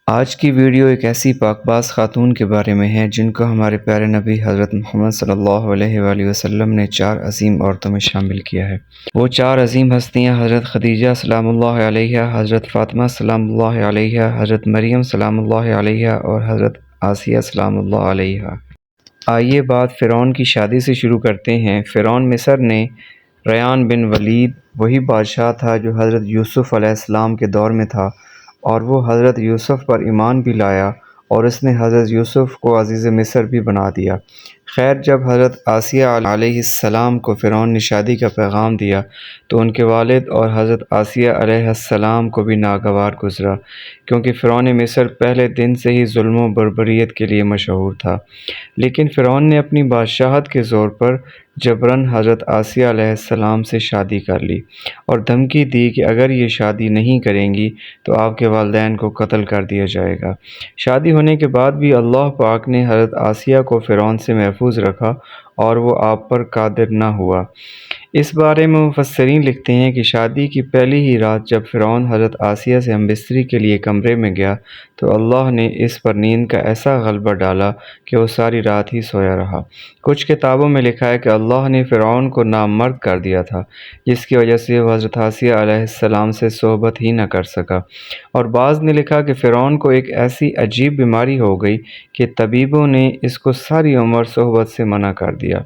آج کی ویڈیو ایک ایسی پاک باز خاتون کے بارے میں ہے جن کو ہمارے پیارے نبی حضرت محمد صلی اللہ علیہ وآلہ وسلم نے 4 عظیم عورتوں میں شامل کیا ہے۔ وہ 4 عظیم ہستیاں حضرت خدیجہ سلام اللہ علیہا، حضرت فاطمہ سلام اللہ علیہا، حضرت مریم سلام اللہ علیہا اور حضرت آسیہ سلام اللہ علیہا۔ آئیے بات فرعون کی شادی سے شروع کرتے ہیں۔ فرعون مصر نے ریان بن ولید وہی بادشاہ تھا جو حضرت یوسف علیہ السلام کے دور میں تھا، اور وہ حضرت یوسف پر ایمان بھی لایا اور اس نے حضرت یوسف کو عزیز مصر بھی بنا دیا۔ خیر، جب حضرت آسیہ علیہ السلام کو فرعون نے شادی کا پیغام دیا تو ان کے والد اور حضرت آسیہ علیہ السلام کو بھی ناگوار گزرا، کیونکہ فرعون مصر پہلے دن سے ہی ظلم و بربریت کے لیے مشہور تھا۔ لیکن فرعون نے اپنی بادشاہت کے زور پر جبراً حضرت آسیہ علیہ السلام سے شادی کر لی اور دھمکی دی کہ اگر یہ شادی نہیں کریں گی تو آپ کے والدین کو قتل کر دیا جائے گا۔ شادی ہونے کے بعد بھی اللہ پاک نے حضرت آسیہ کو فرعون سے محفوظ رکھا اور وہ آپ پر قادر نہ ہوا۔ اس بارے میں مفسرین لکھتے ہیں کہ شادی کی پہلی ہی رات جب فرعون حضرت آسیہ سے ہمبستری کے لیے کمرے میں گیا تو اللہ نے اس پر نیند کا ایسا غلبہ ڈالا کہ وہ ساری رات ہی سویا رہا۔ کچھ کتابوں میں لکھا ہے کہ اللہ نے فرعون کو نامرد کر دیا تھا، جس کی وجہ سے وہ حضرت آسیہ علیہ السلام سے صحبت ہی نہ کر سکا، اور بعض نے لکھا کہ فرعون کو ایک ایسی عجیب بیماری ہو گئی کہ طبیبوں نے اس کو ساری عمر صحبت سے منع کر دیا۔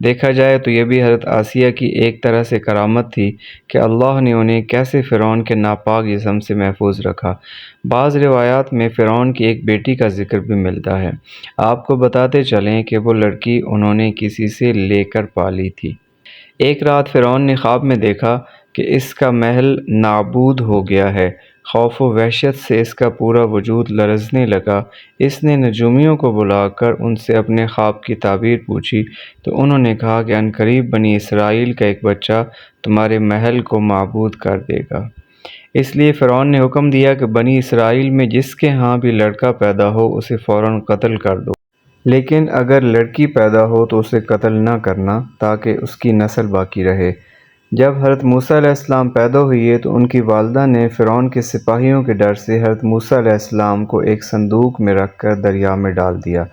دیکھا جائے تو یہ بھی حضرت آسیہ کی ایک طرح سے کرامت تھی کہ اللہ نے انہیں کیسے فرعون کے ناپاک جسم سے محفوظ رکھا۔ بعض روایات میں فرعون کی ایک بیٹی کا ذکر بھی ملتا ہے۔ آپ کو بتاتے چلیں کہ وہ لڑکی انہوں نے کسی سے لے کر پالی تھی۔ ایک رات فرعون نے خواب میں دیکھا کہ اس کا محل نابود ہو گیا ہے۔ خوف و وحشت سے اس کا پورا وجود لرزنے لگا۔ اس نے نجومیوں کو بلا کر ان سے اپنے خواب کی تعبیر پوچھی تو انہوں نے کہا کہ عنقریب بنی اسرائیل کا ایک بچہ تمہارے محل کو معبود کر دے گا۔ اس لیے فرعون نے حکم دیا کہ بنی اسرائیل میں جس کے ہاں بھی لڑکا پیدا ہو اسے فوراً قتل کر دو، لیکن اگر لڑکی پیدا ہو تو اسے قتل نہ کرنا تاکہ اس کی نسل باقی رہے۔ جب حضرت موسیٰ علیہ السلام پیدا ہوئے تو ان کی والدہ نے فرعون کے سپاہیوں کے ڈر سے حضرت موسیٰ علیہ السلام کو ایک صندوق میں رکھ کر دریا میں ڈال دیا۔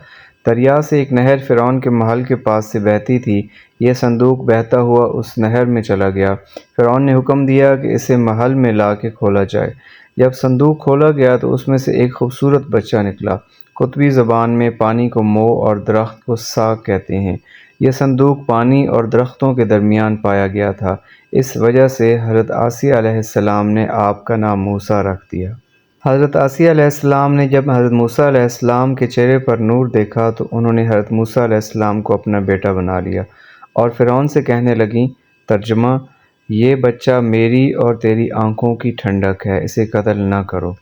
دریا سے ایک نہر فرعون کے محل کے پاس سے بہتی تھی۔ یہ صندوق بہتا ہوا اس نہر میں چلا گیا۔ فرعون نے حکم دیا کہ اسے محل میں لا کے کھولا جائے۔ جب صندوق کھولا گیا تو اس میں سے ایک خوبصورت بچہ نکلا۔ قطبی زبان میں پانی کو مو اور درخت کو ساق کہتے ہیں۔ یہ صندوق پانی اور درختوں کے درمیان پایا گیا تھا، اس وجہ سے حضرت آسیہ علیہ السلام نے آپ کا نام موسیٰ رکھ دیا۔ حضرت آسیہ علیہ السلام نے جب حضرت موسیٰ علیہ السلام کے چہرے پر نور دیکھا تو انہوں نے حضرت موسیٰ علیہ السلام کو اپنا بیٹا بنا لیا اور فرعون سے کہنے لگیں، ترجمہ: یہ بچہ میری اور تیری آنکھوں کی ٹھنڈک ہے، اسے قتل نہ کرو۔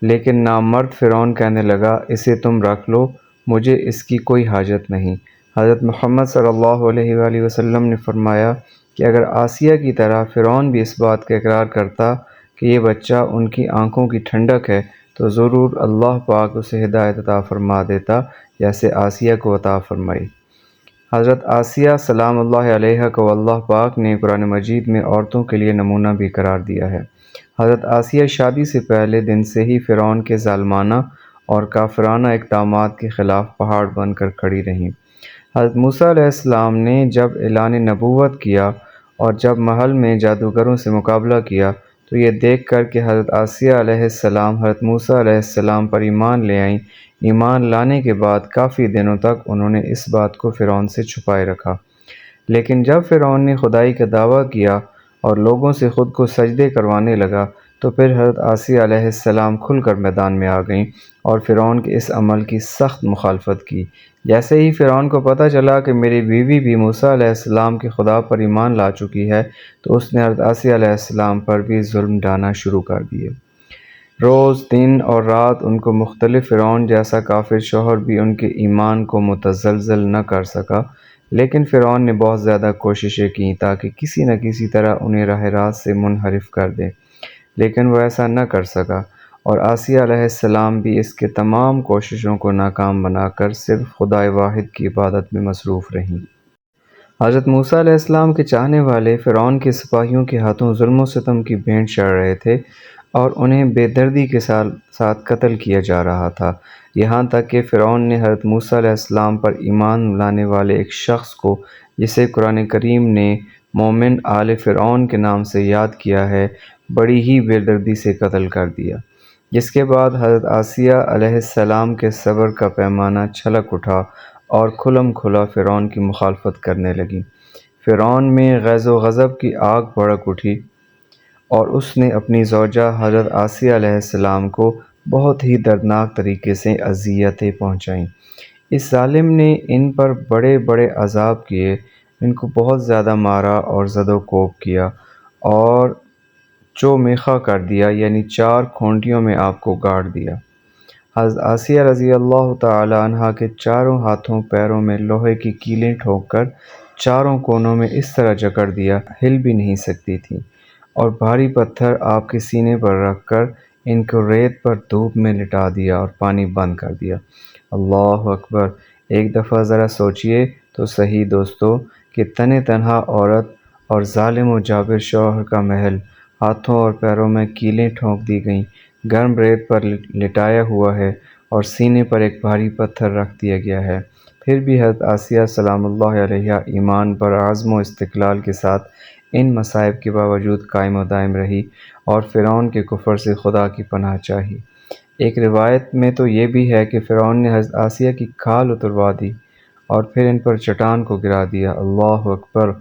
لیکن نامرد فرعون کہنے لگا، اسے تم رکھ لو، مجھے اس کی کوئی حاجت نہیں۔ حضرت محمد صلی اللہ علیہ وآلہ وسلم نے فرمایا کہ اگر آسیہ کی طرح فرعون بھی اس بات کا اقرار کرتا کہ یہ بچہ ان کی آنکھوں کی ٹھنڈک ہے تو ضرور اللہ پاک اسے ہدایت عطا فرما دیتا جیسے آسیہ کو عطا فرمائی۔ حضرت آسیہ سلام اللہ علیہا کو اللہ پاک نے قرآن مجید میں عورتوں کے لیے نمونہ بھی قرار دیا ہے۔ حضرت آسیہ شادی سے پہلے دن سے ہی فرعون کے ظالمانہ اور کافرانہ اقدامات کے خلاف پہاڑ بن کر کھڑی رہیں۔ حضرت موسیٰ علیہ السلام نے جب اعلان نبوت کیا اور جب محل میں جادوگروں سے مقابلہ کیا تو یہ دیکھ کر کہ حضرت آسیہ علیہ السلام حضرت موسیٰ علیہ السلام پر ایمان لے آئیں، ایمان لانے کے بعد کافی دنوں تک انہوں نے اس بات کو فرعون سے چھپائے رکھا۔ لیکن جب فرعون نے خدائی کا دعویٰ کیا اور لوگوں سے خود کو سجدے کروانے لگا تو پھر حضرت آسیہ علیہ السلام کھل کر میدان میں آ گئیں اور فرعون کے اس عمل کی سخت مخالفت کی۔ جیسے ہی فرعون کو پتہ چلا کہ میری بیوی بھی موسیٰ علیہ السلام کے خدا پر ایمان لا چکی ہے تو اس نے حضرت آسیہ علیہ السلام پر بھی ظلم ڈھانا شروع کر دیے۔ روز دن اور رات ان کو مختلف فرعون جیسا کافر شوہر بھی ان کے ایمان کو متزلزل نہ کر سکا، لیکن فرعون نے بہت زیادہ کوششیں کیں تاکہ کسی نہ کسی طرح انہیں راہ راست سے منحرف کر دے، لیکن وہ ایسا نہ کر سکا، اور آسیہ علیہ السلام بھی اس کے تمام کوششوں کو ناکام بنا کر صرف خدائے واحد کی عبادت میں مصروف رہیں۔ حضرت موسیٰ علیہ السلام کے چاہنے والے فرعون کے سپاہیوں کے ہاتھوں ظلم و ستم کی بھینٹ چڑھ رہے تھے۔ اور انہیں بے دردی کے ساتھ قتل کیا جا رہا تھا، یہاں تک کہ فرعون نے حضرت موسیٰ علیہ السلام پر ایمان لانے والے ایک شخص کو، جسے قرآن کریم نے مومن آل فرعون کے نام سے یاد کیا ہے، بڑی ہی بے دردی سے قتل کر دیا، جس کے بعد حضرت آسیہ علیہ السلام کے صبر کا پیمانہ چھلک اٹھا اور کھلم کھلا فرعون کی مخالفت کرنے لگی۔ فرعون میں غیظ و غضب کی آگ بھڑک اٹھی اور اس نے اپنی زوجہ حضرت آسیہ علیہ السلام کو بہت ہی دردناک طریقے سے اذیتیں پہنچائیں۔ اس ظالم نے ان پر بڑے بڑے عذاب کیے، ان کو بہت زیادہ مارا اور زد و کوب کیا اور چومیخا کر دیا، یعنی چار کھونٹیوں میں آپ کو گاڑ دیا۔ حضرت آسیہ رضی اللہ تعالی عنہا کے چاروں ہاتھوں پیروں میں لوہے کی کیلیں ٹھوک کر چاروں کونوں میں اس طرح جکڑ دیا ہل بھی نہیں سکتی تھیں، اور بھاری پتھر آپ کے سینے پر رکھ کر ان کو ریت پر دھوپ میں لٹا دیا اور پانی بند کر دیا۔ اللہ اکبر! ایک دفعہ ذرا سوچئے تو صحیح دوستو کہ تن تنہا عورت اور ظالم و جابر شوہر کا محل، ہاتھوں اور پیروں میں کیلیں ٹھونک دی گئیں، گرم ریت پر لٹایا ہوا ہے اور سینے پر ایک بھاری پتھر رکھ دیا گیا ہے، پھر بھی حضرت آسیہ سلام اللہ علیہا ایمان پر عزم و استقلال کے ساتھ ان مصائب کے باوجود قائم و دائم رہی اور فرعون کے کفر سے خدا کی پناہ چاہی۔ ایک روایت میں تو یہ بھی ہے کہ فرعون نے حضرت آسیہ کی کھال اتروا دی اور پھر ان پر چٹان کو گرا دیا۔ اللہ اکبر!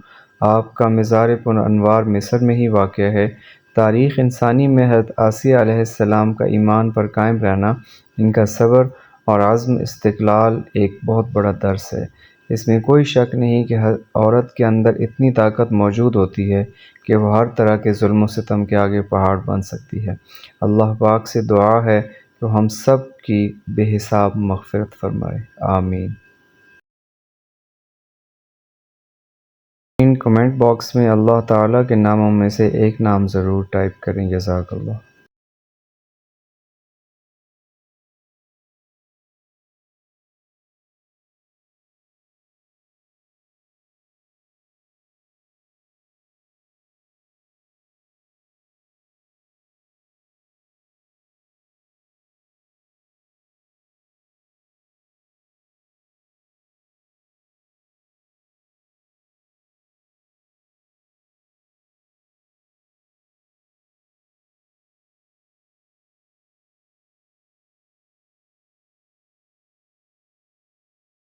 آپ کا مزار پر انوار مصر میں ہی واقع ہے۔ تاریخ انسانی میں حضرت آسیہ علیہ السلام کا ایمان پر قائم رہنا، ان کا صبر اور عزم استقلال ایک بہت بڑا درس ہے۔ اس میں کوئی شک نہیں کہ ہر عورت کے اندر اتنی طاقت موجود ہوتی ہے کہ وہ ہر طرح کے ظلم و ستم کے آگے پہاڑ بن سکتی ہے۔ اللہ پاک سے دعا ہے کہ وہ ہم سب کی بے حساب مغفرت فرمائے، آمین۔ ان کمنٹ باکس میں اللہ تعالیٰ کے ناموں میں سے ایک نام ضرور ٹائپ کریں۔ جزاک اللہ۔